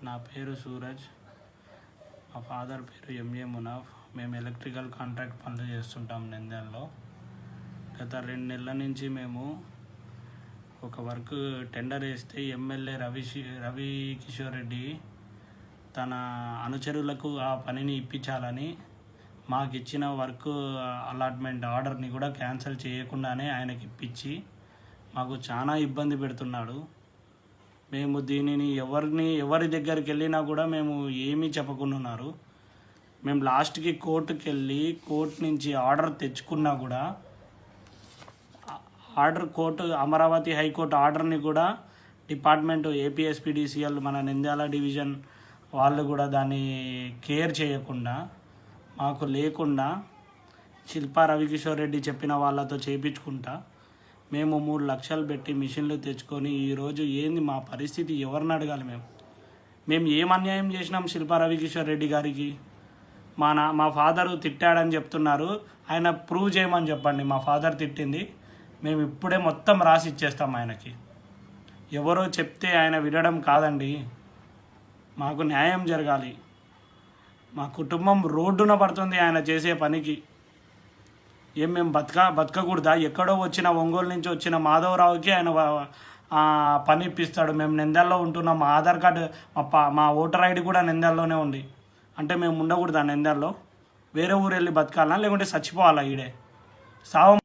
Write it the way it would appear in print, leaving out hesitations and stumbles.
నా పేరు సూరజ్. మా ఫాదర్ పేరు ఎంఏ మునాఫ్. మేము ఎలక్ట్రికల్ కాంట్రాక్ట్ పనులు చేస్తుంటాం నంద్యాలలో. గత 2 నెలల నుంచి మేము ఒక వర్క్ టెండర్ వేస్తే ఎమ్మెల్యే రవి కిషోర్ రెడ్డి తన అనుచరులకు ఆ పనిని ఇప్పించాలని మాకు ఇచ్చిన వర్క్ అలాట్మెంట్ ఆర్డర్ని కూడా క్యాన్సిల్ చేయకుండానే ఆయనకి ఇప్పించి మాకు చాలా ఇబ్బంది పెడుతున్నాడు. మేము దీనిని ఎవరి దగ్గరికి వెళ్ళినా కూడా మేము ఏమీ చెప్పకుండా ఉన్నారు. మేము లాస్ట్కి కోర్టుకి వెళ్ళి కోర్టు నుంచి ఆర్డర్ తెచ్చుకున్నా కూడా కోర్టు అమరావతి హైకోర్టు ఆర్డర్ని కూడా డిపార్ట్మెంట్ ఏపీఎస్పీడీసీఎల్ మన నంద్యాల డివిజన్ వాళ్ళు కూడా దాన్ని కేర్ చేయకుండా మాకు లేకుండా శిల్పా రవికిషోర్ రెడ్డి చెప్పిన వాళ్ళతో చేయించుకుంటా మేము 3 లక్షలు పెట్టి మిషన్లు తెచ్చుకొని ఈరోజు ఏంది మా పరిస్థితి ఎవరిని అడగాలి? మేము ఏం అన్యాయం చేసినాం శిల్పా రవికిషోర్ రెడ్డి గారికి? మా ఫాదరు తిట్టాడని చెప్తున్నారు. ఆయన ప్రూవ్ చేయమని చెప్పండి మా ఫాదర్ తిట్టింది. మేము ఇప్పుడే మొత్తం రాసి ఇచ్చేస్తాం ఆయనకి. ఎవరో చెప్తే ఆయన వినడం కాదండి, మాకు న్యాయం జరగాలి. మా కుటుంబం రోడ్డున పడుతుంది ఆయన చేసే పనికి. మేము బతకకూడదా? ఎక్కడో వచ్చిన ఒంగోలు నుంచి వచ్చిన మాధవరావుకి ఆయన పని ఇప్పిస్తాడు. మేము నంద్యాలలో ఉంటున్నాం. మా ఆధార్ కార్డు మా ఓటర్ ఐడి కూడా నంద్యాలలోనే ఉంది. అంటే మేము ఉండకూడదా నంద్యాలలో? వేరే ఊరు వెళ్ళి బతకాలనా లేకుంటే చచ్చిపోవాలా? ఈడే సావం